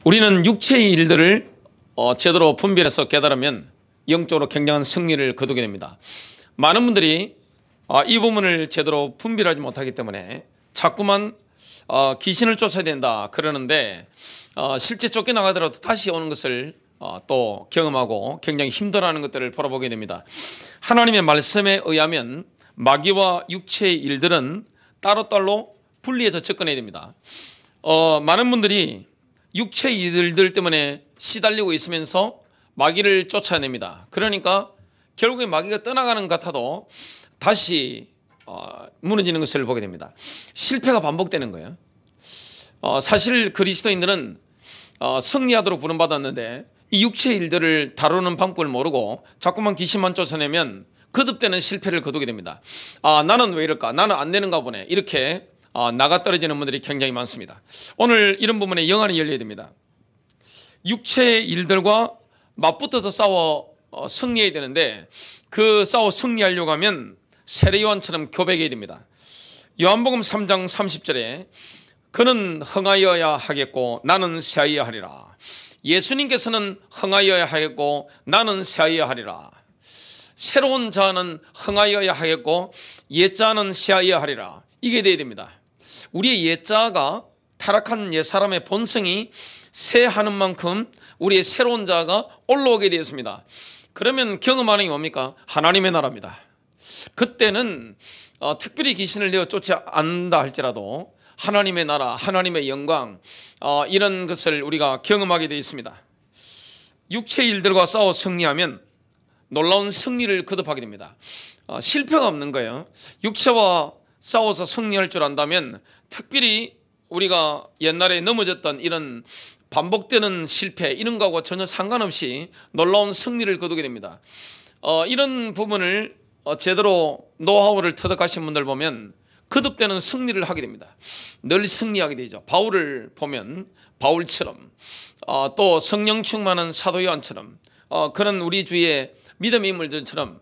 우리는 육체의 일들을 제대로 분별해서 깨달으면 영적으로 굉장한 승리를 거두게 됩니다. 많은 분들이 이 부분을 제대로 분별하지 못하기 때문에 자꾸만 귀신을 쫓아야 된다 그러는데 실제 쫓겨나가더라도 다시 오는 것을 또 경험하고 굉장히 힘들어하는 것들을 바라보게 됩니다. 하나님의 말씀에 의하면 마귀와 육체의 일들은 따로따로 분리해서 접근해야 됩니다. 많은 분들이 육체의 일들 때문에 시달리고 있으면서 마귀를 쫓아냅니다. 그러니까 결국에 마귀가 떠나가는 것 같아도 다시 무너지는 것을 보게 됩니다. 실패가 반복되는 거예요. 사실 그리스도인들은 승리하도록 부름받았는데 이 육체의 일들을 다루는 방법을 모르고 자꾸만 귀신만 쫓아내면 거듭되는 실패를 거두게 됩니다. 나는 왜 이럴까? 나는 안 되는가 보네. 이렇게 나가 떨어지는 분들이 굉장히 많습니다. 오늘 이런 부분에 영안이 열려야 됩니다. 육체의 일들과 맞붙어서 싸워 승리해야 되는데 그 싸워 승리하려고 하면 세례요한처럼 교백해야 됩니다. 요한복음 3장 30절에 그는 흥하여야 하겠고 나는 쇠하여야 하리라. 예수님께서는 흥하여야 하겠고 나는 쇠하여야 하리라. 새로운 자는 흥하여야 하겠고 옛자는 쇠하여야 하리라. 이게 돼야 됩니다. 우리의 옛자가 타락한 옛사람의 본성이 쇠하는 만큼 우리의 새로운 자가 올라오게 되었습니다. 그러면 경험하는 게 뭡니까? 하나님의 나라입니다. 그때는 특별히 귀신을 내어 쫓지 않는다 할지라도 하나님의 나라, 하나님의 영광 이런 것을 우리가 경험하게 되어 있습니다. 육체의 일들과 싸워 승리하면 놀라운 승리를 거듭하게 됩니다. 실패가 없는 거예요. 육체와 싸워서 승리할 줄 안다면 특별히 우리가 옛날에 넘어졌던 이런 반복되는 실패 이런 거하고 전혀 상관없이 놀라운 승리를 거두게 됩니다. 이런 부분을 제대로 노하우를 터득하신 분들 보면 거듭되는 승리를 하게 됩니다. 늘 승리하게 되죠. 바울을 보면 바울처럼 또 성령 충만한 사도 요한처럼 그런 우리 주위의 믿음의 인물들처럼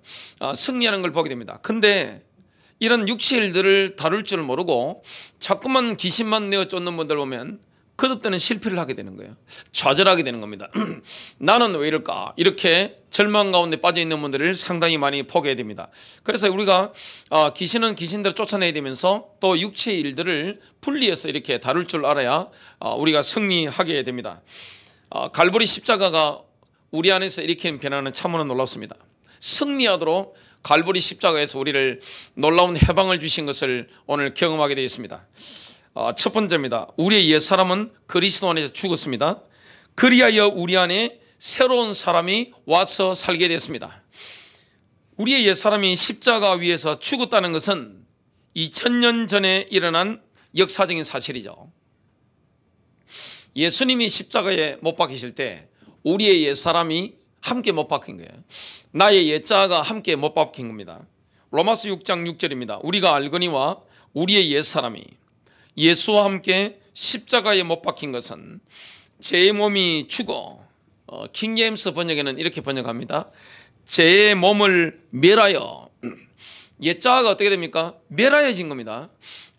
승리하는 걸 보게 됩니다. 근데 이런 육체의 일들을 다룰 줄 모르고 자꾸만 귀신만 내어 쫓는 분들 보면 거듭되는 실패를 하게 되는 거예요. 좌절하게 되는 겁니다. 나는 왜 이럴까? 이렇게 절망 가운데 빠져 있는 분들을 상당히 많이 포기해야 됩니다. 그래서 우리가 귀신은 귀신대로 쫓아내야 되면서 또 육체의 일들을 분리해서 이렇게 다룰 줄 알아야 우리가 승리하게 됩니다. 갈보리 십자가가 우리 안에서 일으키는 변화는 참으로 놀랍습니다. 승리하도록 갈보리 십자가에서 우리를 놀라운 해방을 주신 것을 오늘 경험하게 되어 있습니다. 첫 번째입니다. 우리의 옛사람은 그리스도 안에서 죽었습니다. 그리하여 우리 안에 새로운 사람이 와서 살게 됐습니다. 우리의 옛사람이 십자가 위에서 죽었다는 것은 2000년 전에 일어난 역사적인 사실이죠. 예수님이 십자가에 못 박히실 때 우리의 옛사람이 함께 못 박힌 거예요. 나의 옛자가 함께 못 박힌 겁니다. 로마서 6장 6절입니다. 우리가 알거니와 우리의 옛사람이 예수와 함께 십자가에 못 박힌 것은 제 몸이 죽어 킹제임스 번역에는 이렇게 번역합니다. 제 몸을 멸하여 옛자가 어떻게 됩니까? 멸하여진 겁니다.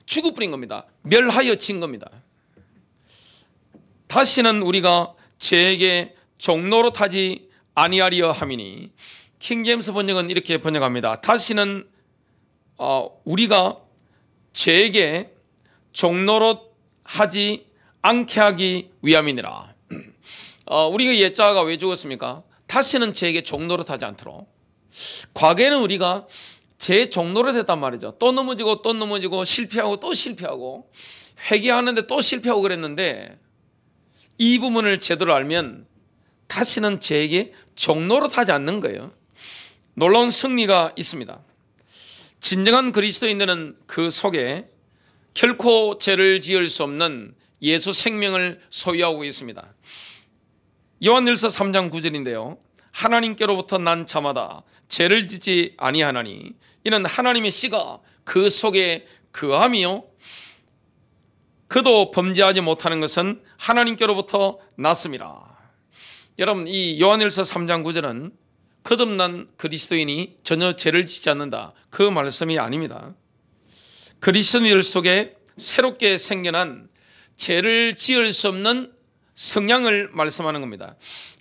죽어버린 겁니다. 멸하여진 겁니다. 다시는 우리가 죄에게 종로로 타지 아니하리여 함이니 킹제임스 번역은 이렇게 번역합니다. 다시는 우리가 죄에게 종로로 하지 않게 하기 위함이니라. 우리가 옛자가 왜 죽었습니까? 다시는 죄에게 종로로 타지 않도록. 과거에는 우리가 죄 종로로 됐단 말이죠. 또 넘어지고 또 넘어지고 실패하고 또 실패하고 회개하는데 또 실패하고 그랬는데 이 부분을 제대로 알면 다시는 죄에게 종로로 타지 않는 거예요. 놀라운 승리가 있습니다. 진정한 그리스도인들은 그 속에 결코 죄를 지을 수 없는 예수 생명을 소유하고 있습니다. 요한일서 3장 9절인데요. 하나님께로부터 난 자마다 죄를 짓지 아니하나니 이는 하나님의 씨가 그 속에 거함이요 그도 범죄하지 못하는 것은 하나님께로부터 났음이라. 여러분, 이 요한일서 3장 9절은 거듭난 그리스도인이 전혀 죄를 짓지 않는다, 그 말씀이 아닙니다. 그리스도인들 속에 새롭게 생겨난 죄를 지을 수 없는 성량을 말씀하는 겁니다.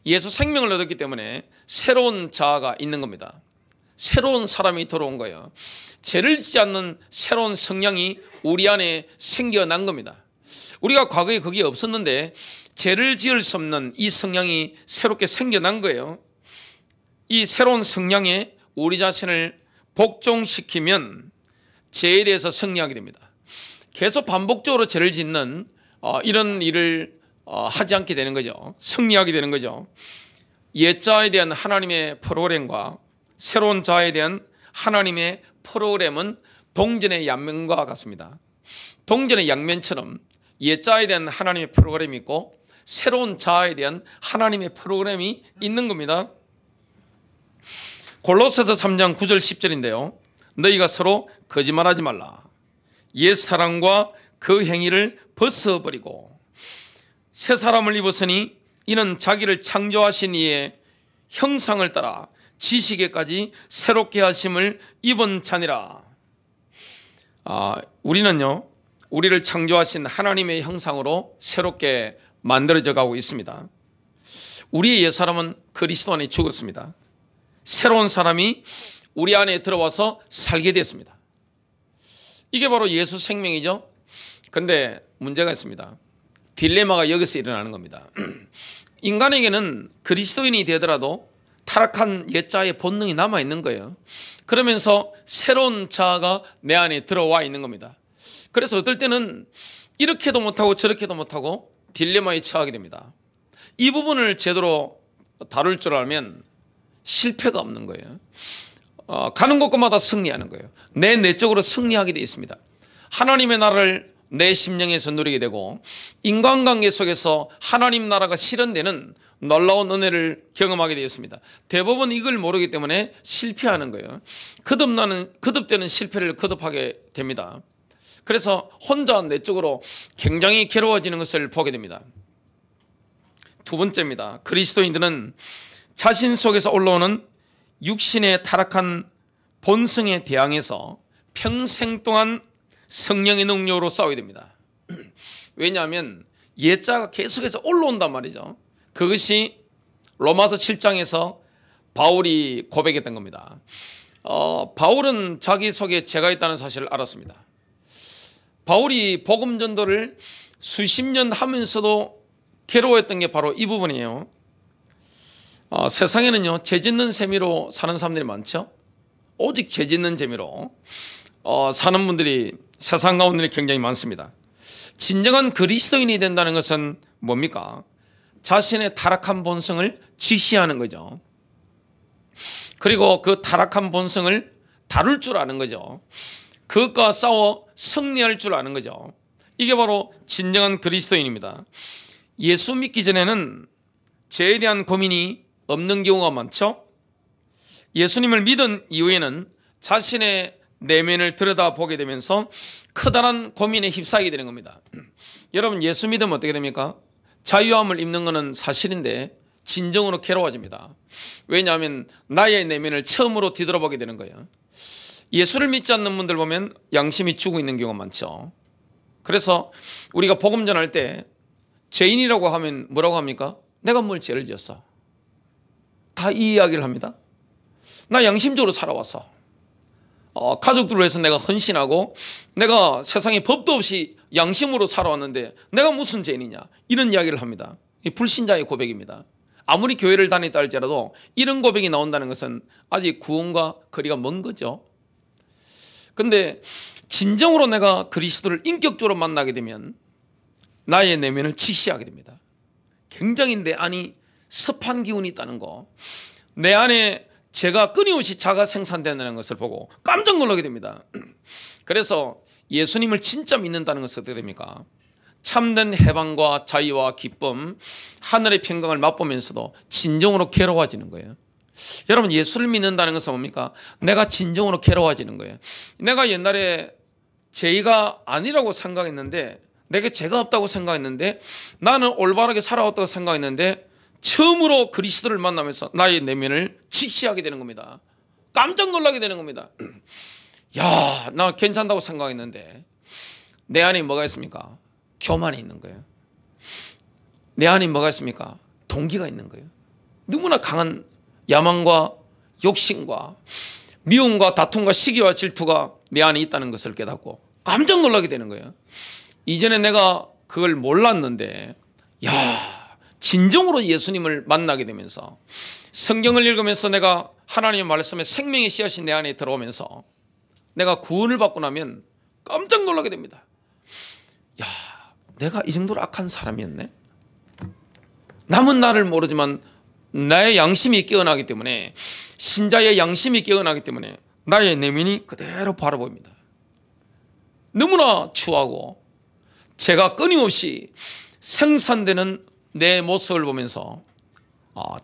예수 생명을 얻었기 때문에 새로운 자아가 있는 겁니다. 새로운 사람이 들어온 거예요. 죄를 짓지 않는 새로운 성량이 우리 안에 생겨난 겁니다. 우리가 과거에 그게 없었는데 죄를 지을 수 없는 이 성량이 새롭게 생겨난 거예요. 이 새로운 성량에 우리 자신을 복종시키면 죄에 대해서 승리하게 됩니다. 계속 반복적으로 죄를 짓는 이런 일을 하지 않게 되는 거죠. 승리하게 되는 거죠. 옛자에 대한 하나님의 프로그램과 새로운 자에 대한 하나님의 프로그램은 동전의 양면과 같습니다. 동전의 양면처럼 옛자에 대한 하나님의 프로그램이 있고 새로운 자에 대한 하나님의 프로그램이 있는 겁니다. 골로새서 3장 9절 10절인데요. 너희가 서로 거짓말하지 말라. 옛사람과 그 행위를 벗어버리고 새 사람을 입었으니 이는 자기를 창조하신 이의 형상을 따라 지식에까지 새롭게 하심을 입은 자니라. 우리는요, 우리를 창조하신 하나님의 형상으로 새롭게 만들어져 가고 있습니다. 우리의 옛사람은 그리스도 안에 죽었습니다. 새로운 사람이 우리 안에 들어와서 살게 됐습니다. 이게 바로 예수 생명이죠. 근데 문제가 있습니다. 딜레마가 여기서 일어나는 겁니다. 인간에게는 그리스도인이 되더라도 타락한 옛자의 본능이 남아있는 거예요. 그러면서 새로운 자아가 내 안에 들어와 있는 겁니다. 그래서 어떨 때는 이렇게도 못하고 저렇게도 못하고 딜레마에 처하게 됩니다. 이 부분을 제대로 다룰 줄 알면 실패가 없는 거예요. 가는 곳마다 승리하는 거예요. 내 내적으로 승리하게 되어 있습니다. 하나님의 나라를 내 심령에서 누리게 되고 인간관계 속에서 하나님 나라가 실현되는 놀라운 은혜를 경험하게 되었습니다. 대부분 이걸 모르기 때문에 실패하는 거예요. 거듭되는 실패를 거듭하게 됩니다. 그래서 혼자 내적으로 굉장히 괴로워지는 것을 보게 됩니다. 두 번째입니다. 그리스도인들은 자신 속에서 올라오는 육신의 타락한 본성에 대항해서 평생 동안 성령의 능력으로 싸워야 됩니다. 왜냐하면 옛자가 계속해서 올라온단 말이죠. 그것이 로마서 7장에서 바울이 고백했던 겁니다. 바울은 자기 속에 죄가 있다는 사실을 알았습니다. 바울이 복음 전도를 수십 년 하면서도 괴로워했던 게 바로 이 부분이에요. 세상에는요, 죄 짓는 재미로 사는 사람들이 많죠. 오직 죄 짓는 재미로 사는 분들이 세상 가운데 굉장히 많습니다. 진정한 그리스도인이 된다는 것은 뭡니까? 자신의 타락한 본성을 직시하는 거죠. 그리고 그 타락한 본성을 다룰 줄 아는 거죠. 그것과 싸워 승리할 줄 아는 거죠. 이게 바로 진정한 그리스도인입니다. 예수 믿기 전에는 죄에 대한 고민이 없는 경우가 많죠. 예수님을 믿은 이후에는 자신의 내면을 들여다보게 되면서 커다란 고민에 휩싸이게 되는 겁니다. 여러분, 예수 믿으면 어떻게 됩니까? 자유함을 입는 것은 사실인데 진정으로 괴로워집니다. 왜냐하면 나의 내면을 처음으로 뒤돌아보게 되는 거예요. 예수를 믿지 않는 분들 보면 양심이 죽어 있는 경우가 많죠. 그래서 우리가 복음 전할 때 죄인이라고 하면 뭐라고 합니까? 내가 뭘 죄를 지었어? 다 이 이야기를 합니다. 나 양심적으로 살아왔어. 가족들을 위해서 내가 헌신하고 내가 세상에 법도 없이 양심으로 살아왔는데 내가 무슨 죄인이냐, 이런 이야기를 합니다. 이 불신자의 고백입니다. 아무리 교회를 다녔다 할지라도 이런 고백이 나온다는 것은 아직 구원과 거리가 먼 거죠. 근데 진정으로 내가 그리스도를 인격적으로 만나게 되면 나의 내면을 직시하게 됩니다. 굉장히 내 안이 습한 기운이 있다는 거, 내 안에 제가 끊임없이 자가 생산된다는 것을 보고 깜짝 놀라게 됩니다. 그래서 예수님을 진짜 믿는다는 것은 어떻게 됩니까? 참된 해방과 자유와 기쁨, 하늘의 평강을 맛보면서도 진정으로 괴로워지는 거예요. 여러분, 예수를 믿는다는 것은 뭡니까? 내가 진정으로 괴로워지는 거예요. 내가 옛날에 죄가 아니라고 생각했는데, 내게 죄가 없다고 생각했는데, 나는 올바르게 살아왔다고 생각했는데 처음으로 그리스도를 만나면서 나의 내면을 직시하게 되는 겁니다. 깜짝 놀라게 되는 겁니다. 야, 나 괜찮다고 생각했는데 내 안에 뭐가 있습니까? 교만이 있는 거예요. 내 안에 뭐가 있습니까? 동기가 있는 거예요. 너무나 강한 야망과 욕심과 미움과 다툼과 시기와 질투가 내 안에 있다는 것을 깨닫고 깜짝 놀라게 되는 거예요. 이전에 내가 그걸 몰랐는데, 진정으로 예수님을 만나게 되면서 성경을 읽으면서 내가 하나님의 말씀에 생명의 씨앗이 내 안에 들어오면서 내가 구원을 받고 나면 깜짝 놀라게 됩니다. 내가 이 정도로 악한 사람이었네. 남은 나를 모르지만 나의 양심이 깨어나기 때문에, 신자의 양심이 깨어나기 때문에 나의 내면이 그대로 바라보입니다. 너무나 추하고 제가 끊임없이 생산되는 내 모습을 보면서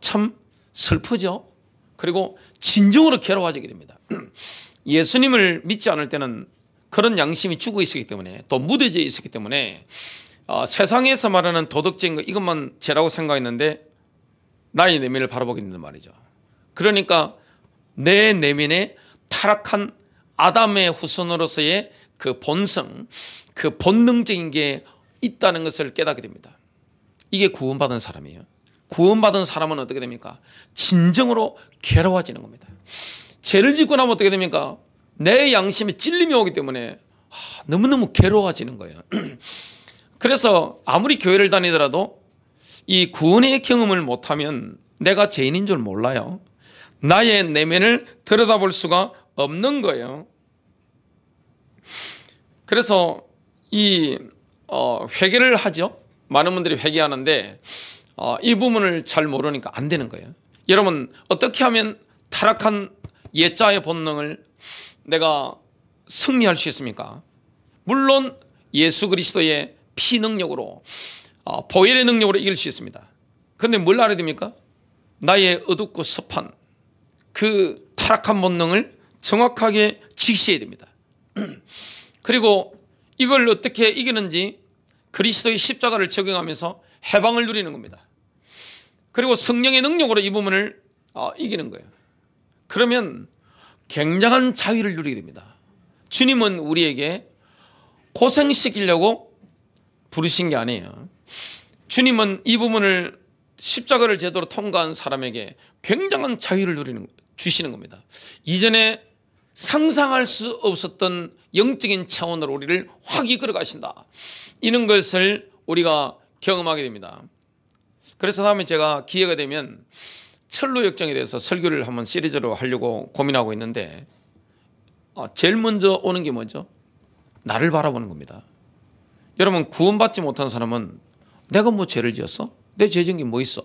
참 슬프죠. 그리고 진정으로 괴로워지게 됩니다. 예수님을 믿지 않을 때는 그런 양심이 죽어 있었기 때문에, 또 무뎌져 있었기 때문에 세상에서 말하는 도덕적인 거 이것만 죄라고 생각했는데 나의 내면을 바라보게 된단 말이죠. 그러니까 내 내면에 타락한 아담의 후손으로서의 그 본성, 그 본능적인 게 있다는 것을 깨닫게 됩니다. 이게 구원받은 사람이에요. 구원받은 사람은 어떻게 됩니까? 진정으로 괴로워지는 겁니다. 죄를 짓고 나면 어떻게 됩니까? 내 양심에 찔림이 오기 때문에 너무너무 괴로워지는 거예요. 그래서 아무리 교회를 다니더라도 이 구원의 경험을 못하면 내가 죄인인 줄 몰라요. 나의 내면을 들여다볼 수가 없는 거예요. 그래서 이 회개를 하죠. 많은 분들이 회개하는데 이 부분을 잘 모르니까 안 되는 거예요. 여러분, 어떻게 하면 타락한 옛자의 본능을 내가 승리할 수 있습니까? 물론 예수 그리스도의 피 능력으로, 보혈의 능력으로 이길 수 있습니다. 그런데 뭘 알아야 됩니까? 나의 어둡고 습한 그 타락한 본능을 정확하게 직시해야 됩니다. 그리고 이걸 어떻게 이기는지 그리스도의 십자가를 적용하면서 해방을 누리는 겁니다. 그리고 성령의 능력으로 이 부분을 이기는 거예요. 그러면 굉장한 자유를 누리게 됩니다. 주님은 우리에게 고생시키려고 부르신 게 아니에요. 주님은 이 부분을, 십자가를 제대로 통과한 사람에게 굉장한 자유를 주시는 겁니다. 이전에 상상할 수 없었던 영적인 차원으로 우리를 확 이끌어 가신다. 이런 것을 우리가 경험하게 됩니다. 그래서 다음에 제가 기회가 되면 철로 역정에 대해서 설교를 한번 시리즈로 하려고 고민하고 있는데, 제일 먼저 오는 게 뭐죠? 나를 바라보는 겁니다. 여러분, 구원받지 못한 사람은 내가 뭐 죄를 지었어? 내 죄 지은 게 뭐 있어?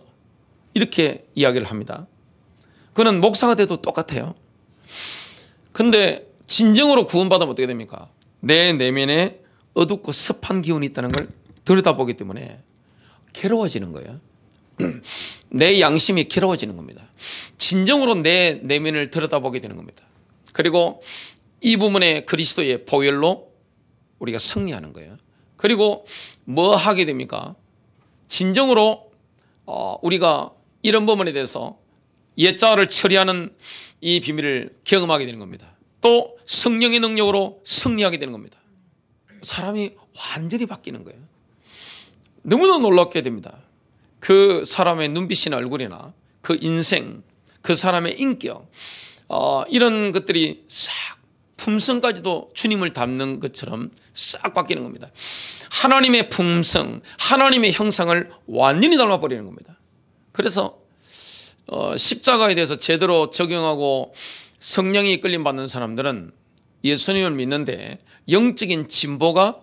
이렇게 이야기를 합니다. 그는 목사가 돼도 똑같아요. 근데 진정으로 구원받으면 어떻게 됩니까? 내 내면에 어둡고 습한 기운이 있다는 걸 들여다보기 때문에 괴로워지는 거예요. 내 양심이 괴로워지는 겁니다. 진정으로 내 내면을 들여다보게 되는 겁니다. 그리고 이 부분에 그리스도의 보혈로 우리가 승리하는 거예요. 그리고 뭐 하게 됩니까? 진정으로 우리가 이런 부분에 대해서 옛자를 처리하는 이 비밀을 경험하게 되는 겁니다. 또 성령의 능력으로 승리하게 되는 겁니다. 사람이 완전히 바뀌는 거예요. 너무나 놀랍게 됩니다. 그 사람의 눈빛이나 얼굴이나 그 인생, 그 사람의 인격, 이런 것들이 싹 품성까지도 주님을 닮는 것처럼 싹 바뀌는 겁니다. 하나님의 품성, 하나님의 형상을 완전히 닮아버리는 겁니다. 그래서 십자가에 대해서 제대로 적용하고 성령이 이끌림 받는 사람들은 예수님을 믿는데 영적인 진보가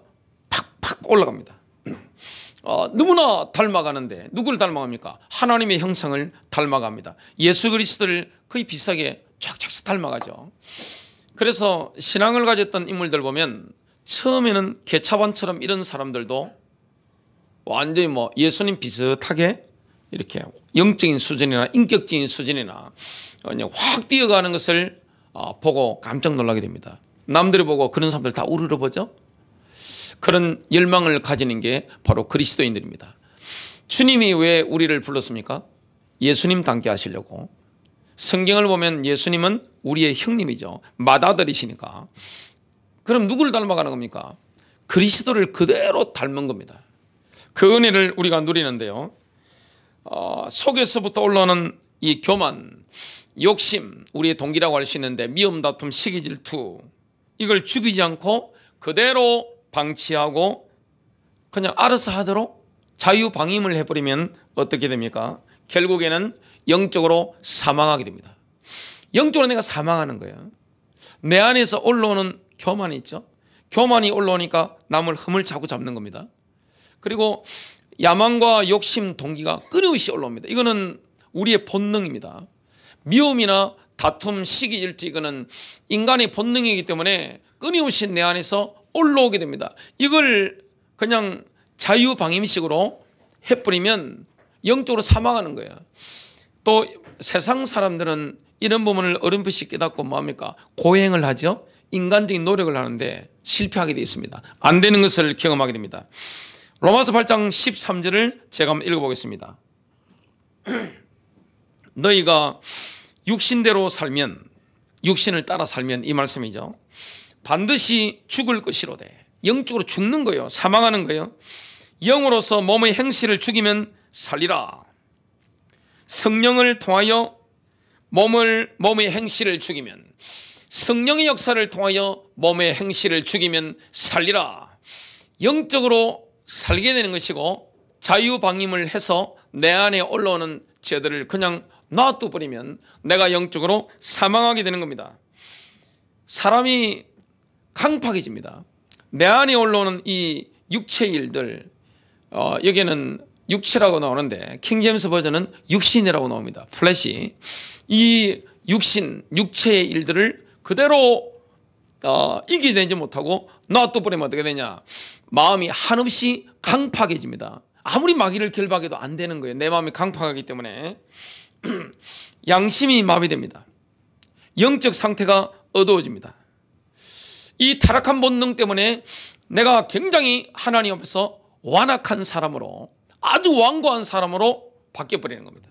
팍팍 올라갑니다. 너무나 닮아가는데 누구를 닮아갑니까? 하나님의 형상을 닮아갑니다. 예수 그리스도를 거의 비슷하게 쫙쫙 닮아가죠. 그래서 신앙을 가졌던 인물들 보면 처음에는 개차반처럼 이런 사람들도 완전히 뭐 예수님 비슷하게 이렇게 영적인 수준이나 인격적인 수준이나 그냥 확 뛰어가는 것을 보고 깜짝 놀라게 됩니다. 남들이 보고 그런 사람들 다 우르르보죠. 그런 열망을 가지는 게 바로 그리스도인들입니다. 주님이 왜 우리를 불렀습니까? 예수님 닮게 하시려고. 성경을 보면 예수님은 우리의 형님이죠. 맏아들이시니까. 그럼 누구를 닮아가는 겁니까? 그리스도를 그대로 닮은 겁니다. 그 은혜를 우리가 누리는데요. 속에서부터 올라오는 이 교만, 욕심, 우리의 동기라고 할 수 있는데 미움, 다툼, 시기, 질투, 이걸 죽이지 않고 그대로 방치하고 그냥 알아서 하도록 자유방임을 해버리면 어떻게 됩니까? 결국에는 영적으로 사망하게 됩니다. 영적으로 내가 사망하는 거예요. 내 안에서 올라오는 교만이 있죠. 교만이 올라오니까 남을 흠을 자꾸 잡는 겁니다. 그리고 야망과 욕심, 동기가 끊임없이 올라옵니다. 이거는 우리의 본능입니다. 미움이나 다툼, 시기, 질투, 이거는 인간의 본능이기 때문에 끊임없이 내 안에서 올라오게 됩니다. 이걸 그냥 자유방임식으로 해버리면 영적으로 사망하는 거예요. 또 세상 사람들은 이런 부분을 어렴풋이 깨닫고 뭐합니까? 고행을 하죠. 인간적인 노력을 하는데 실패하게 되어 있습니다. 안 되는 것을 경험하게 됩니다. 로마서 8장 13절을 제가 한번 읽어보겠습니다. 너희가 육신대로 살면, 육신을 따라 살면, 이 말씀이죠. 반드시 죽을 것이로되, 영적으로 죽는 거예요. 사망하는 거예요. 영으로서 몸의 행실을 죽이면 살리라. 성령을 통하여 몸의 행실을 죽이면, 성령의 역사를 통하여 몸의 행실을 죽이면 살리라. 영적으로 살게 되는 것이고, 자유방임을 해서 내 안에 올라오는 죄들을 그냥 놔둬버리면 내가 영적으로 사망하게 되는 겁니다. 사람이 강팍해집니다. 내 안에 올라오는 이 육체의 일들, 여기에는 육체라고 나오는데 킹제임스 버전은 육신이라고 나옵니다. 플래시. 이 육체의 일들을 그대로 이겨내지 못하고 놔둬버리면 어떻게 되냐? 마음이 한없이 강팍해집니다. 아무리 마귀를 결박해도 안 되는 거예요. 내 마음이 강팍하기 때문에. 양심이 마비됩니다. 영적 상태가 어두워집니다. 이 타락한 본능 때문에 내가 굉장히 하나님 앞에서 완악한 사람으로, 아주 완고한 사람으로 바뀌어버리는 겁니다.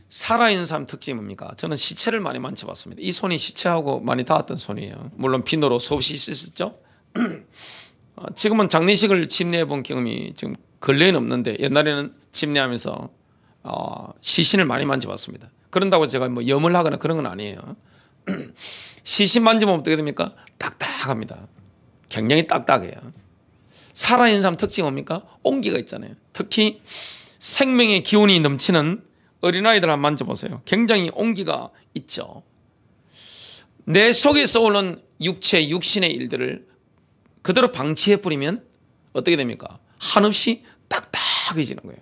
살아있는 사람 특징이 뭡니까? 저는 시체를 많이 만져봤습니다. 이 손이 시체하고 많이 닿았던 손이에요. 물론 비누로 수없이 씻었죠. 지금은 장례식을 집례해 본 경험이 지금 근래에는 없는데 옛날에는 집례하면서 시신을 많이 만져봤습니다. 그런다고 제가 뭐 염을 하거나 그런 건 아니에요. 시신 만지면 어떻게 됩니까? 딱딱합니다. 굉장히 딱딱해요. 살아있는 사람 특징이 뭡니까? 온기가 있잖아요. 특히 생명의 기운이 넘치는 어린아이들 한번 만져보세요. 굉장히 온기가 있죠. 내 속에서 오는 육신의 일들을 그대로 방치해버리면 어떻게 됩니까? 한없이 딱딱해지는 거예요.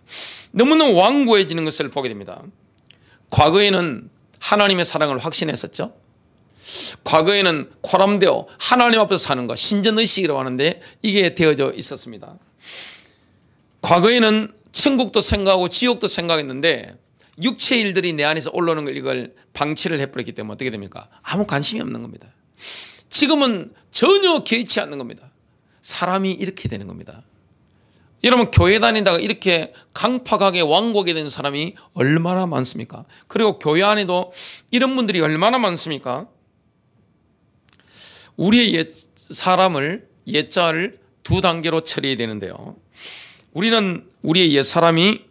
너무나 완고해지는 것을 보게 됩니다. 과거에는 하나님의 사랑을 확신했었죠. 과거에는 코람되어 하나님 앞에서 사는 것, 신전의식이라고 하는데 이게 되어져 있었습니다. 과거에는 천국도 생각하고 지옥도 생각했는데 육체의 일들이 내 안에서 올라오는 걸 이걸 방치를 해버렸기 때문에 어떻게 됩니까? 아무 관심이 없는 겁니다. 지금은 전혀 개의치 않는 겁니다. 사람이 이렇게 되는 겁니다. 여러분, 교회 다니다가 이렇게 강팍하게 완고하게 된 사람이 얼마나 많습니까? 그리고 교회 안에도 이런 분들이 얼마나 많습니까? 우리의 사람을, 옛자를 두 단계로 처리해야 되는데요. 우리는 우리의 옛사람이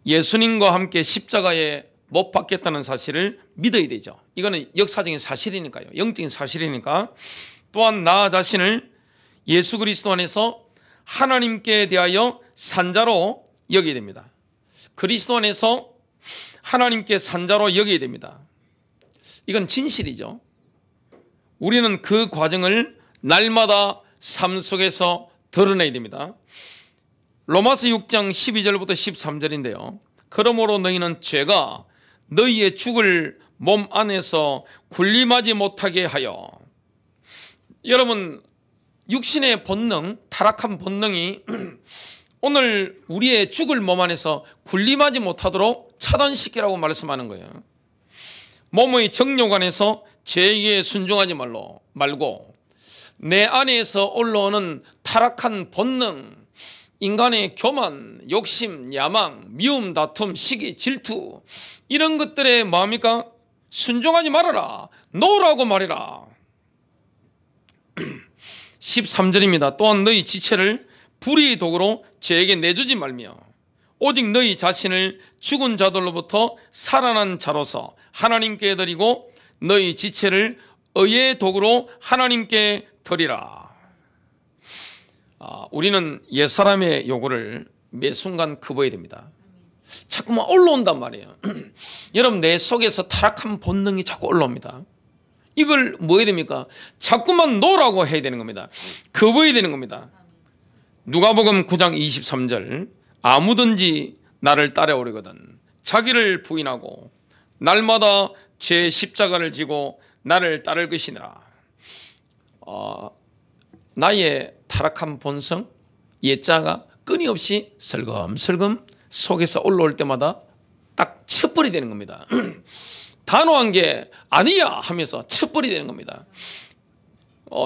예수님과 함께 십자가에 못 박혔다는 사실을 믿어야 되죠. 이거는 역사적인 사실이니까요. 영적인 사실이니까. 또한 나 자신을 예수 그리스도 안에서 하나님께 대하여 산자로 여기게 됩니다. 그리스도 안에서 하나님께 산자로 여기게 됩니다. 이건 진실이죠. 우리는 그 과정을 날마다 삶 속에서 드러내야 됩니다. 로마서 6장 12절부터 13절인데요. 그러므로 너희는 죄가 너희의 죽을 몸 안에서 군림하지 못하게 하여. 여러분, 육신의 본능, 타락한 본능이 오늘 우리의 죽을 몸 안에서 군림하지 못하도록 차단시키라고 말씀하는 거예요. 몸의 정욕 안에서 죄에게 순종하지 말고 내 안에서 올라오는 타락한 본능, 인간의 교만, 욕심, 야망, 미움, 다툼, 시기, 질투, 이런 것들에 뭐합니까? 순종하지 말아라. 놓으라고 말해라. 13절입니다. 또한 너희 지체를 불의의 도구로 죄에게 내주지 말며 오직 너희 자신을 죽은 자들로부터 살아난 자로서 하나님께 드리고 너희 지체를 의의 도구로 하나님께 드리라. 우리는 옛사람의 요구를 매 순간 커버해야 됩니다. 자꾸만 올라온단 말이에요. 여러분, 내 속에서 타락한 본능이 자꾸 올라옵니다. 이걸 뭐 해야 됩니까? 자꾸만 놓으라고 해야 되는 겁니다. 거부해야 되는 겁니다. 누가복음 9장 23절 아무든지 나를 따라오려거든 자기를 부인하고 날마다 제 십자가를 지고 나를 따를 것이니라. 나의 타락한 본성, 옛자가 끊임없이 슬금슬금 속에서 올라올 때마다 딱 쳐버리 되는 겁니다. 단호한 게 아니야 하면서 쳐버리 되는 겁니다.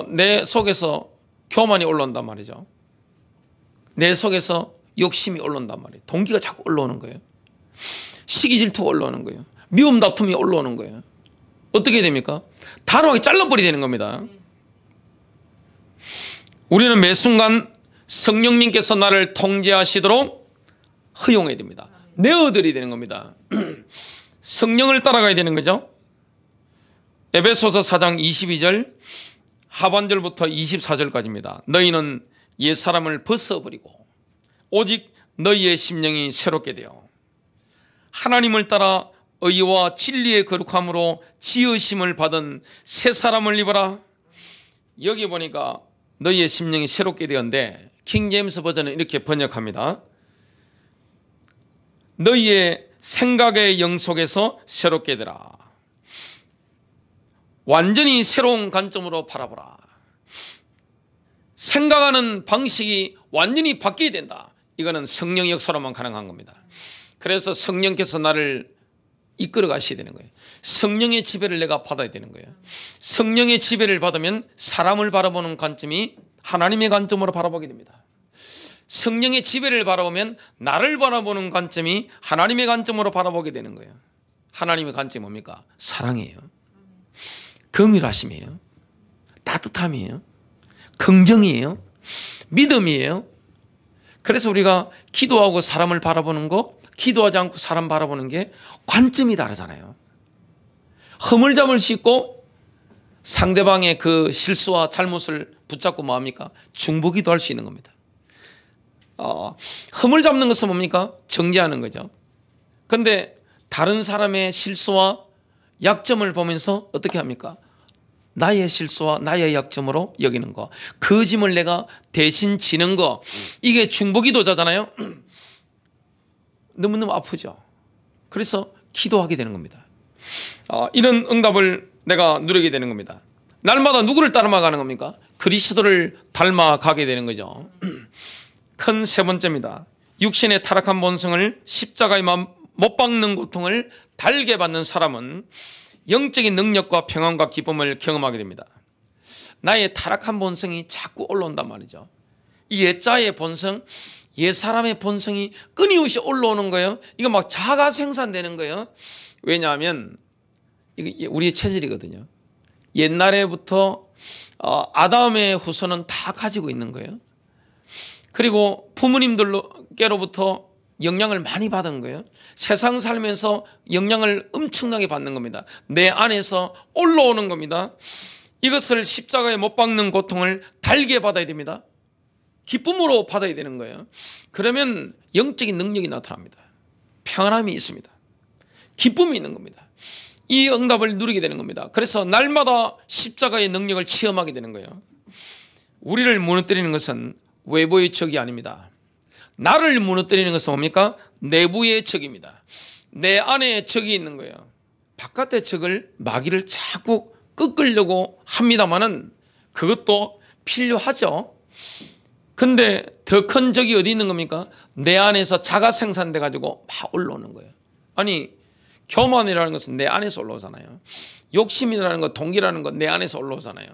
내 속에서 교만이 올라온단 말이죠. 내 속에서 욕심이 올라온단 말이에요. 동기가 자꾸 올라오는 거예요. 시기 질투가 올라오는 거예요. 미움 다툼이 올라오는 거예요. 어떻게 됩니까? 단호하게 잘라버리 되는 겁니다. 우리는 매 순간 성령님께서 나를 통제하시도록 허용해야 됩니다. 내어드려야 되는 겁니다. 성령을 따라가야 되는 거죠. 에베소서 4장 22절 하반절부터 24절까지입니다. 너희는 옛사람을 벗어버리고 오직 너희의 심령이 새롭게 되어 하나님을 따라 의와 진리의 거룩함으로 지으심을 받은 새 사람을 입어라. 여기 보니까 너희의 심령이 새롭게 되었는데 킹제임스 버전은 이렇게 번역합니다. 너희의 생각의 영 속에서 새롭게 되라. 완전히 새로운 관점으로 바라보라. 생각하는 방식이 완전히 바뀌어야 된다. 이거는 성령의 역사로만 가능한 겁니다. 그래서 성령께서 나를 이끌어 가셔야 되는 거예요. 성령의 지배를 내가 받아야 되는 거예요. 성령의 지배를 받으면 사람을 바라보는 관점이 하나님의 관점으로 바라보게 됩니다. 성령의 지배를 바라보면 나를 바라보는 관점이 하나님의 관점으로 바라보게 되는 거예요. 하나님의 관점이 뭡니까? 사랑이에요. 긍휼하심이에요. 따뜻함이에요. 긍정이에요. 믿음이에요. 그래서 우리가 기도하고 사람을 바라보는 거, 기도하지 않고 사람 바라보는 게 관점이 다르잖아요. 허물잠을 씻고 상대방의 그 실수와 잘못을 붙잡고 뭐합니까? 중보기도 할 수 있는 겁니다. 허물 잡는 것은 뭡니까? 정죄하는 거죠. 그런데 다른 사람의 실수와 약점을 보면서 어떻게 합니까? 나의 실수와 나의 약점으로 여기는 거, 그 짐을 내가 대신 지는 거, 이게 중보기도자잖아요. 너무너무 아프죠. 그래서 기도하게 되는 겁니다. 이런 응답을 내가 누리게 되는 겁니다. 날마다 누구를 닮아가는 겁니까? 그리스도를 닮아가게 되는 거죠. 큰 세 번째입니다. 육신의 타락한 본성을 십자가에 못 박는 고통을 달게 받는 사람은 영적인 능력과 평안과 기쁨을 경험하게 됩니다. 나의 타락한 본성이 자꾸 올라온단 말이죠. 이 옛자의 본성, 옛사람의 본성이 끊임없이 올라오는 거예요. 이거 막 자가 생산되는 거예요. 왜냐하면 이게 우리의 체질이거든요. 옛날에부터 아담의 후손은 다 가지고 있는 거예요. 그리고 부모님들께로부터 영향을 많이 받은 거예요. 세상 살면서 영향을 엄청나게 받는 겁니다. 내 안에서 올라오는 겁니다. 이것을 십자가에 못 박는 고통을 달게 받아야 됩니다. 기쁨으로 받아야 되는 거예요. 그러면 영적인 능력이 나타납니다. 평안함이 있습니다. 기쁨이 있는 겁니다. 이 응답을 누리게 되는 겁니다. 그래서 날마다 십자가의 능력을 체험하게 되는 거예요. 우리를 무너뜨리는 것은 외부의 적이 아닙니다. 나를 무너뜨리는 것은 뭡니까? 내부의 적입니다. 내 안에 적이 있는 거예요. 바깥의 적을, 마귀를 자꾸 꺾으려고 합니다만은 그것도 필요하죠. 근데 더 큰 적이 어디 있는 겁니까? 내 안에서 자가 생산돼 가지고 막 올라오는 거예요. 아니, 교만이라는 것은 내 안에서 올라오잖아요. 욕심이라는 것, 동기라는 것 내 안에서 올라오잖아요.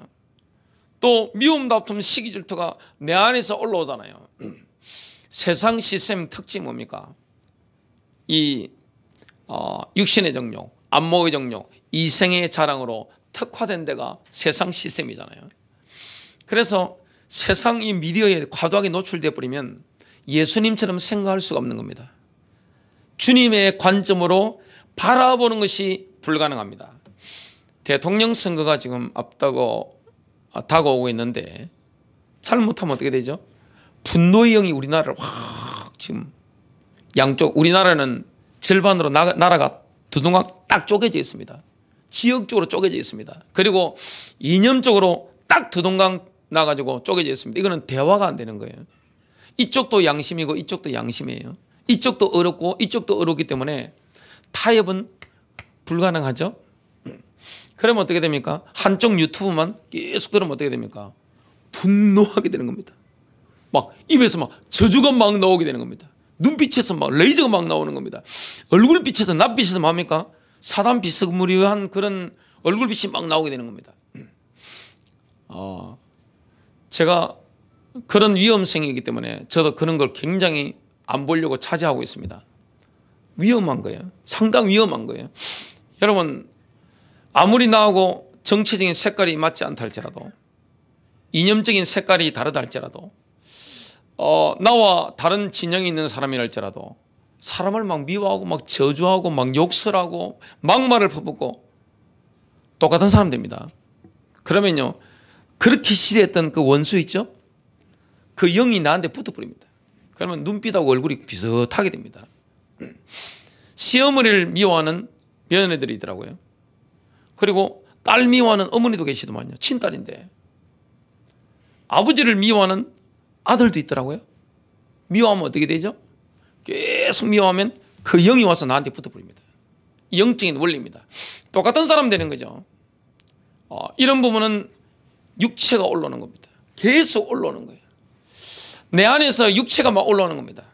또 미움, 다툼, 시기, 질투가 내 안에서 올라오잖아요. 세상 시스템 특징이 뭡니까? 이 육신의 정욕, 안목의 정욕, 이생의 자랑으로 특화된 데가 세상 시스템이잖아요. 그래서 세상 이 미디어에 과도하게 노출되어 버리면 예수님처럼 생각할 수가 없는 겁니다. 주님의 관점으로 바라보는 것이 불가능합니다. 대통령 선거가 지금 다가오고 있는데 잘못하면 어떻게 되죠? 분노의 영이 우리나라를 확 지금 양쪽, 우리나라는 절반으로 나라가 두둥강 딱 쪼개져 있습니다. 지역적으로 쪼개져 있습니다. 그리고 이념적으로 딱 두둥강 나가지고 쪼개져 있습니다. 이거는 대화가 안 되는 거예요. 이쪽도 양심이고 이쪽도 양심이에요. 이쪽도 어렵고 이쪽도 어렵기 때문에 타협은 불가능하죠. 그러면 어떻게 됩니까? 한쪽 유튜브만 계속 들으면 어떻게 됩니까? 분노하게 되는 겁니다. 막 입에서 막 저주가 막 나오게 되는 겁니다. 눈빛에서 막 레이저가 막 나오는 겁니다. 얼굴빛에서 낯빛에서 뭡니까? 사단 비스무리한 그런 얼굴빛이 막 나오게 되는 겁니다. 제가 그런 위험성이기 때문에 저도 그런 걸 굉장히 안 보려고 차지하고 있습니다. 위험한 거예요. 상당히 위험한 거예요. 여러분, 아무리 나하고 정치적인 색깔이 맞지 않다 할지라도, 이념적인 색깔이 다르다 할지라도, 나와 다른 진영이 있는 사람이라 할지라도 사람을 막 미워하고 막 저주하고 막 욕설하고 막말을 퍼붓고 똑같은 사람 됩니다. 그러면요, 그렇게 싫어했던 그 원수 있죠? 그 영이 나한테 붙어버립니다. 그러면 눈빛하고 얼굴이 비슷하게 됩니다. 시어머니를 미워하는 며느리들이 있더라고요. 그리고 딸 미워하는 어머니도 계시더만요. 친딸인데. 아버지를 미워하는 아들도 있더라고요. 미워하면 어떻게 되죠? 계속 미워하면 그 영이 와서 나한테 붙어버립니다. 영적인 원리입니다. 똑같은 사람 되는 거죠. 이런 부분은 육체가 올라오는 겁니다. 계속 올라오는 거예요. 내 안에서 육체가 막 올라오는 겁니다.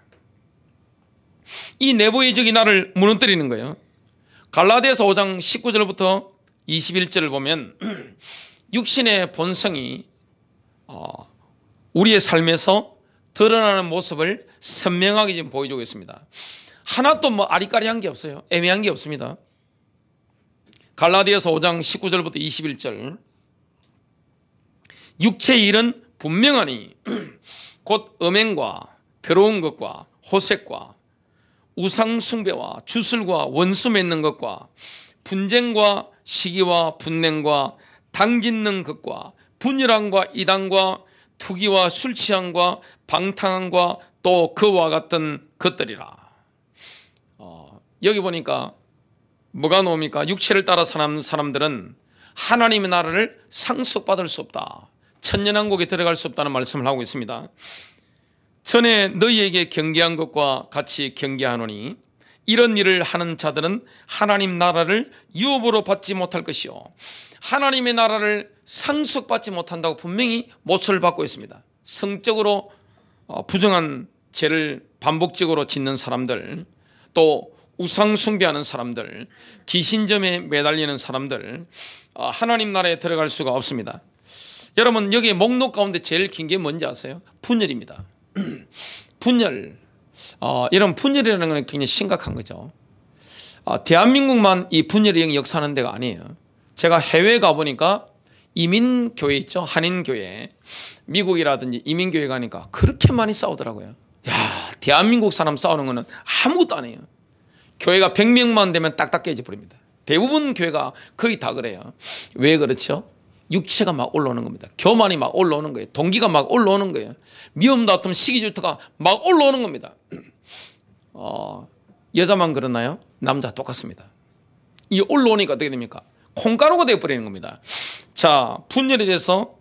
이 내부의 적이 나를 무너뜨리는 거예요. 갈라디아서 5장 19절부터 21절을 보면 육신의 본성이 우리의 삶에서 드러나는 모습을 선명하게 지금 보여주고 있습니다. 하나도 뭐 아리까리한 게 없어요. 애매한 게 없습니다. 갈라디아서 5장 19절부터 21절. 육체의 일은 분명하니 곧 음행과 더러운 것과 호색과 우상숭배와 주술과 원수 맺는 것과 분쟁과 시기와 분냉과 당짓는 것과 분열함과 이단과 투기와 술취함과 방탕함과 또 그와 같은 것들이라. 여기 보니까 뭐가 나옵니까? 육체를 따라 사는 사람들은 하나님의 나라를 상속받을 수 없다. 천년왕국에 들어갈 수 없다는 말씀을 하고 있습니다. 전에 너희에게 경계한 것과 같이 경계하노니 이런 일을 하는 자들은 하나님 나라를 유업으로 받지 못할 것이요 하나님의 나라를 상속받지 못한다고 분명히 모초를 받고 있습니다. 성적으로 부정한 죄를 반복적으로 짓는 사람들, 또 우상 숭배하는 사람들, 기신점에 매달리는 사람들, 하나님 나라에 들어갈 수가 없습니다. 여러분, 여기 목록 가운데 제일 긴 게 뭔지 아세요? 분열입니다. 분열. 이런 분열이라는 건 굉장히 심각한 거죠. 대한민국만 이 분열의 영이 역사하는 데가 아니에요. 제가 해외에 가보니까 이민교회 있죠? 한인교회. 미국이라든지 이민교회 가니까 그렇게 많이 싸우더라고요. 야, 대한민국 사람 싸우는 거는 아무것도 아니에요. 교회가 100명만 되면 딱딱 깨져버립니다. 대부분 교회가 거의 다 그래요. 왜 그렇죠? 육체가 막 올라오는 겁니다. 교만이 막 올라오는 거예요. 동기가 막 올라오는 거예요. 미움 다툼 시기 질투가 막 올라오는 겁니다. 여자만 그러나요? 남자 똑같습니다. 이 올라오니까 어떻게 됩니까? 콩가루가 되어버리는 겁니다. 자, 분열에 대해서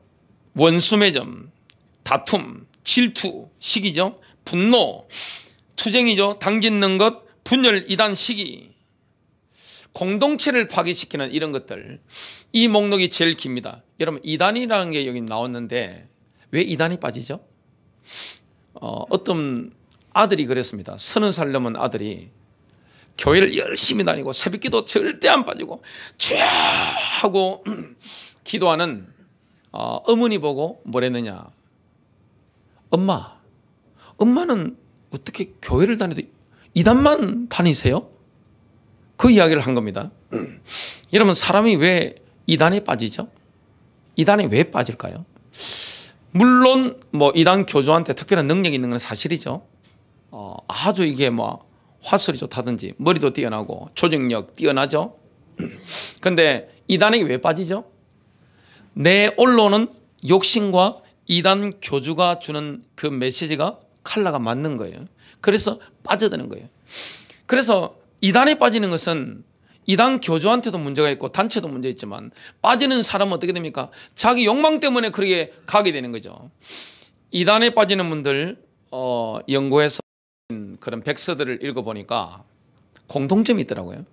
원수매점, 다툼, 질투, 시기죠. 분노, 투쟁이죠. 당짓는 것, 분열, 이단, 시기, 공동체를 파괴시키는 이런 것들. 이 목록이 제일 깁니다. 여러분, 이단이라는 게 여기 나왔는데 왜 이단이 빠지죠? 어떤 아들이 그랬습니다. 30살 넘은 아들이 교회를 열심히 다니고 새벽기도 절대 안 빠지고 주야 하고 기도하는 어머니 보고 뭐랬느냐. 엄마는 어떻게 교회를 다니도 이단만 다니세요? 그 이야기를 한 겁니다. 여러분, 사람이 왜 이단에 빠지죠? 이단에 왜 빠질까요? 물론 뭐 이단 교주한테 특별한 능력이 있는 건 사실이죠. 아주 이게 뭐 화술이 좋다든지 머리도 뛰어나고 조직력 뛰어나죠. 근데 이단에게 왜 빠지죠? 내 올라오는 욕심과 이단 교주가 주는 그 메시지가 칼라가 맞는 거예요. 그래서 빠져드는 거예요. 그래서 이단에 빠지는 것은 이단 교주한테도 문제가 있고 단체도 문제 있지만 빠지는 사람은 어떻게 됩니까? 자기 욕망 때문에 그렇게 가게 되는 거죠. 이단에 빠지는 분들 연구해서 그런 백서들을 읽어보니까 공통점이 있더라고요.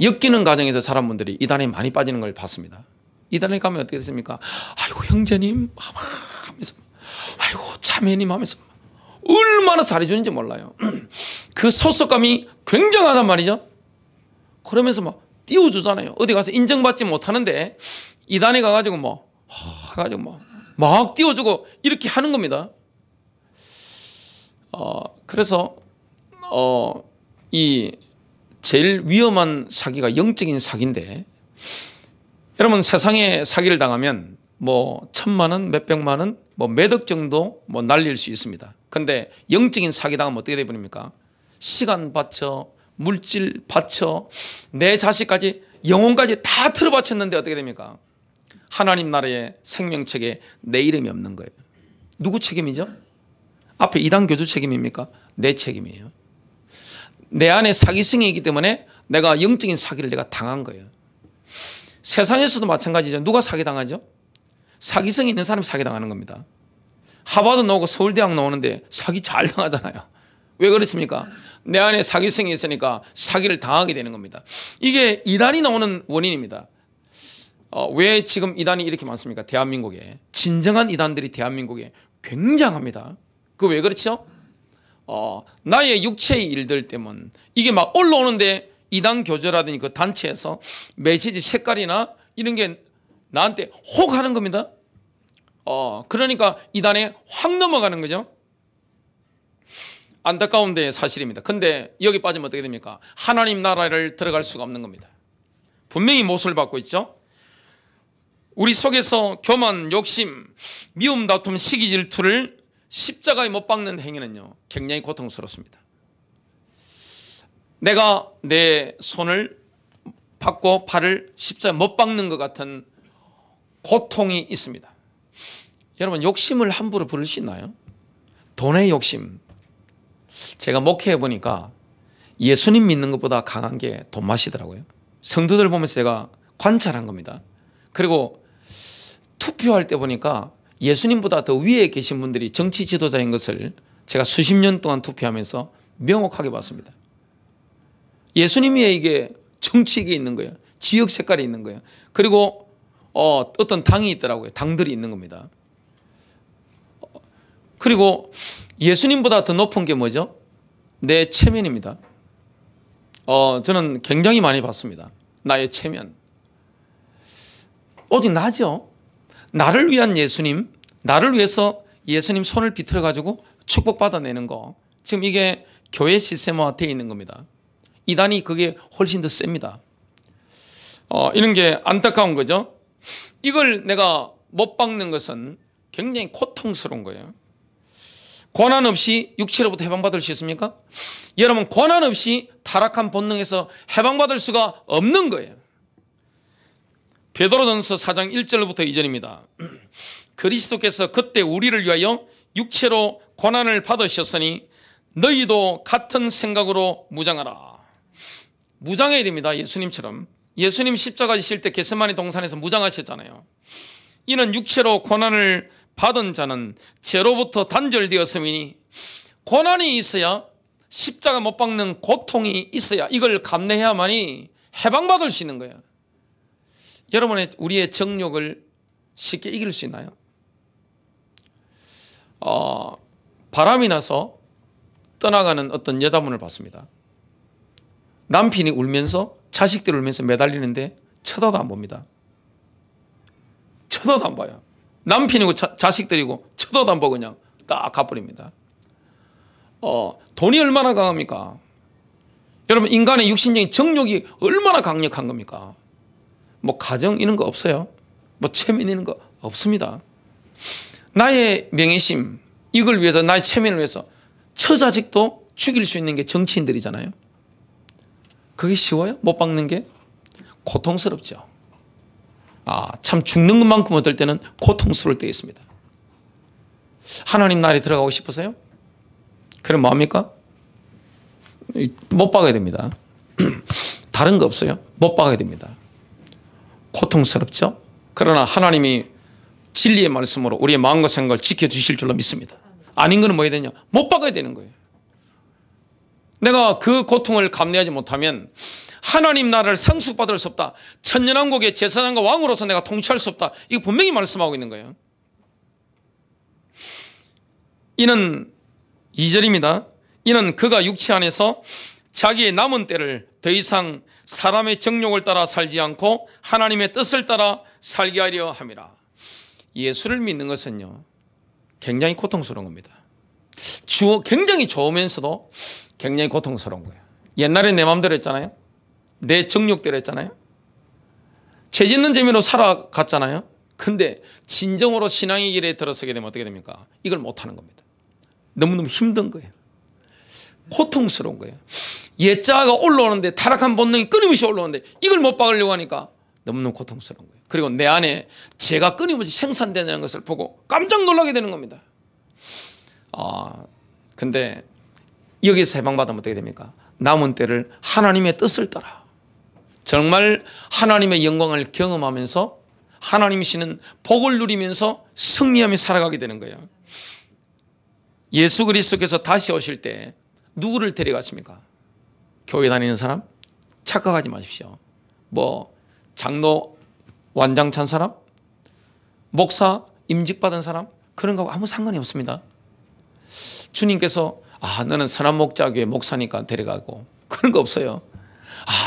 엮이는 과정에서 사람분들이 이단에 많이 빠지는 걸 봤습니다. 이단에 가면 어떻게 됐습니까? 아이고 형제님 하면서, 아이고 자매님 하면서 얼마나 잘해주는지 몰라요. 그 소속감이 굉장하단 말이죠. 그러면서 막 띄워주잖아요. 어디 가서 인정받지 못하는데 이단에 가가지고 막 띄워주고 이렇게 하는 겁니다. 그래서 이 제일 위험한 사기가 영적인 사기인데, 여러분 세상에 사기를 당하면 뭐 1,000만 원, 몇백만 원, 뭐 몇억 정도 뭐 날릴 수 있습니다. 근데 영적인 사기 당하면 어떻게 되버립니까? 시간 바쳐, 물질 바쳐, 내 자식까지, 영혼까지 다 틀어바쳤는데 어떻게 됩니까? 하나님 나라의 생명책에 내 이름이 없는 거예요. 누구 책임이죠? 앞에 이단 교주 책임입니까? 내 책임이에요. 내 안에 사기성이 있기 때문에 내가 영적인 사기를 내가 당한 거예요. 세상에서도 마찬가지죠. 누가 사기당하죠? 사기성이 있는 사람이 사기당하는 겁니다. 하버드 나오고 서울대학 나오는데 사기 잘 당하잖아요. 왜 그렇습니까? 내 안에 사기성이 있으니까 사기를 당하게 되는 겁니다. 이게 이단이 나오는 원인입니다. 왜 지금 이단이 이렇게 많습니까? 대한민국에. 진정한 이단들이 대한민국에 굉장합니다. 그 왜 그렇죠? 나의 육체의 일들 때문 이게 막 올라오는데 이단 교주라든지 그 단체에서 메시지 색깔이나 이런 게 나한테 혹 하는 겁니다. 그러니까 이단에 확 넘어가는 거죠. 안타까운데 사실입니다. 근데 여기 빠지면 어떻게 됩니까? 하나님 나라를 들어갈 수가 없는 겁니다. 분명히 모습을 받고 있죠. 우리 속에서 교만, 욕심, 미움, 다툼, 시기, 질투를 십자가에 못 박는 행위는요 굉장히 고통스럽습니다. 내가 내 손을 받고 발을 십자가에 못 박는 것 같은 고통이 있습니다. 여러분 욕심을 함부로 부를 수 있나요? 돈의 욕심. 제가 목회해 보니까 예수님 믿는 것보다 강한 게 돈맛이더라고요. 성도들 보면서 제가 관찰한 겁니다. 그리고 투표할 때 보니까 예수님보다 더 위에 계신 분들이 정치 지도자인 것을 제가 수십 년 동안 투표하면서 명확하게 봤습니다. 예수님이 이게 정치익이 있는 거예요. 지역 색깔이 있는 거예요. 그리고 어떤 당이 있더라고요. 당들이 있는 겁니다. 그리고 예수님보다 더 높은 게 뭐죠? 내 체면입니다. 저는 굉장히 많이 봤습니다. 나의 체면. 오직 나죠. 나를 위한 예수님, 나를 위해서 예수님 손을 비틀어 가지고 축복받아내는 거. 지금 이게 교회 시스템화 되어 있는 겁니다. 이단이 그게 훨씬 더 셉니다. 이런 게 안타까운 거죠. 이걸 내가 못 박는 것은 굉장히 고통스러운 거예요. 고난 없이 육체로부터 해방받을 수 있습니까? 여러분 고난 없이 타락한 본능에서 해방받을 수가 없는 거예요. 베드로전서 4장 1절부터 2절입니다. 그리스도께서 그때 우리를 위하여 육체로 고난을 받으셨으니 너희도 같은 생각으로 무장하라. 무장해야 됩니다. 예수님처럼. 예수님 십자가 지실 때 겟세마네 동산에서 무장하셨잖아요. 이는 육체로 고난을 받은 자는 죄로부터 단절되었으니 고난이 있어야 십자가 못 박는 고통이 있어야 이걸 감내해야만이 해방받을 수 있는 거예요. 여러분의 우리의 정욕을 쉽게 이길 수 있나요? 바람이 나서 떠나가는 어떤 여자분을 봤습니다. 남편이 울면서 자식들 울면서 매달리는데 쳐다도 안 봅니다. 쳐다도 안 봐요. 남편이고 자식들이고 쳐다도 안 보고 그냥 딱 가버립니다. 돈이 얼마나 강합니까? 여러분 인간의 육신적인 정욕이 얼마나 강력한 겁니까? 뭐 가정 이런 거 없어요. 뭐 체면 이런 거 없습니다. 나의 명예심, 이걸 위해서, 나의 체면을 위해서 처자식도 죽일 수 있는 게 정치인들이잖아요. 그게 쉬워요? 못 박는 게? 고통스럽죠. 참 죽는 것만큼 어떨 때는 고통스러울 때 있습니다. 하나님 나라에 들어가고 싶으세요? 그럼 뭐합니까? 못 박아야 됩니다. 다른 거 없어요. 못 박아야 됩니다. 고통스럽죠? 그러나 하나님이 진리의 말씀으로 우리의 마음과 생각을 지켜주실 줄로 믿습니다. 아닌 거는 뭐 해야 되냐? 못 박아야 되는 거예요. 내가 그 고통을 감내하지 못하면 하나님 나라를 상속받을 수 없다. 천년왕국의 제사장과 왕으로서 내가 통치할 수 없다. 이거 분명히 말씀하고 있는 거예요. 이는 2절입니다. 이는 그가 육체 안에서 자기의 남은 때를 더 이상 사람의 정욕을 따라 살지 않고 하나님의 뜻을 따라 살게 하려 함이라. 예수를 믿는 것은요, 굉장히 고통스러운 겁니다. 굉장히 좋으면서도 굉장히 고통스러운 거예요. 옛날에 내 마음대로 했잖아요. 내 정욕대로 했잖아요. 죄 짓는 재미로 살아갔잖아요. 근데 진정으로 신앙의 길에 들어서게 되면 어떻게 됩니까? 이걸 못하는 겁니다. 너무너무 힘든 거예요. 고통스러운 거예요. 옛자가 올라오는데, 타락한 본능이 끊임없이 올라오는데 이걸 못 박으려고 하니까 너무너무 고통스러운 거예요. 그리고 내 안에 죄가 끊임없이 생산되는 것을 보고 깜짝 놀라게 되는 겁니다. 근데 여기서 해방받으면 어떻게 됩니까? 남은 때를 하나님의 뜻을 따라 정말 하나님의 영광을 경험하면서 하나님이시는 복을 누리면서 승리하며 살아가게 되는 거예요. 예수 그리스도께서 다시 오실 때 누구를 데려갔습니까? 교회 다니는 사람? 착각하지 마십시오. 장로 완장 찬 사람? 목사 임직받은 사람? 그런 거하고 아무 상관이 없습니다. 주님께서 너는 선한 목자교회 목사니까 데려가고 그런 거 없어요.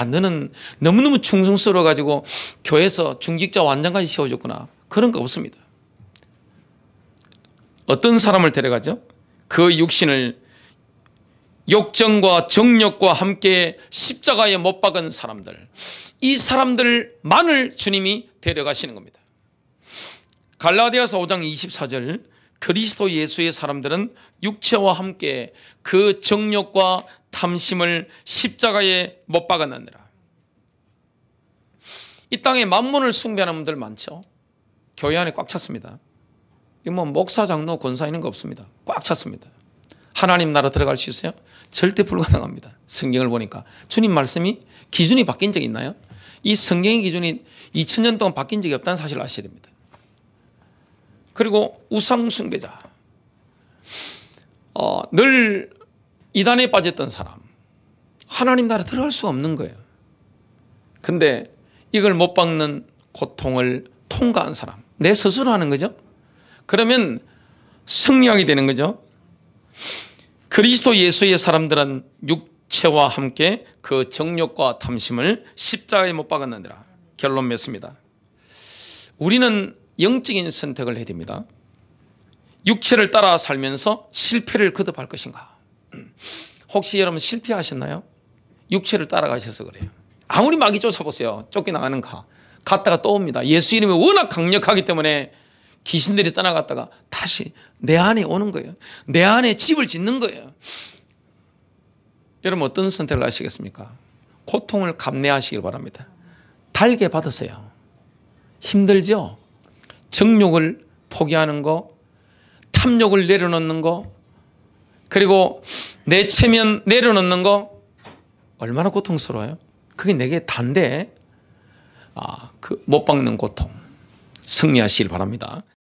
너는 너무너무 충성스러워 가지고 교회에서 중직자 완장까지 세워줬구나. 그런 거 없습니다. 어떤 사람을 데려가죠? 그 육신을 욕정과 정욕과 함께 십자가에 못 박은 사람들, 이 사람들만을 주님이 데려가시는 겁니다. 갈라디아서 5장 24절, 그리스도 예수의 사람들은 육체와 함께 그 정욕과 탐심을 십자가에 못 박았느니라. 이 땅에 만몬을 숭배하는 분들 많죠. 교회 안에 꽉 찼습니다. 목사, 장로, 권사 있는 거 없습니다. 꽉 찼습니다. 하나님 나라 들어갈 수 있어요? 절대 불가능합니다. 성경을 보니까 주님 말씀이 기준이 바뀐 적이 있나요? 이 성경의 기준이 2000년 동안 바뀐 적이 없다는 사실을 아셔야 됩니다. 그리고 우상 숭배자, 늘 이단에 빠졌던 사람, 하나님 나라 들어갈 수가 없는 거예요. 근데 이걸 못 박는 고통을 통과한 사람, 내 스스로 하는 거죠. 그러면 승리하게 되는 거죠. 그리스도 예수의 사람들은 육체와 함께 그 정욕과 탐심을 십자가에 못 박았느니라. 결론 맺습니다. 우리는 영적인 선택을 해야 됩니다. 육체를 따라 살면서 실패를 거듭할 것인가? 혹시 여러분 실패하셨나요? 육체를 따라가셔서 그래요. 아무리 마귀 쫓아보세요. 쫓겨나가는 갔다가 또 옵니다. 예수 이름이 워낙 강력하기 때문에 귀신들이 떠나갔다가 다시 내 안에 오는 거예요. 내 안에 집을 짓는 거예요. 여러분 어떤 선택을 하시겠습니까? 고통을 감내하시길 바랍니다. 달게 받으세요. 힘들죠? 정욕을 포기하는 거, 탐욕을 내려놓는 거, 그리고 내 체면 내려놓는 거 얼마나 고통스러워요? 그게 내게 단데 못 박는 고통 승리하시길 바랍니다.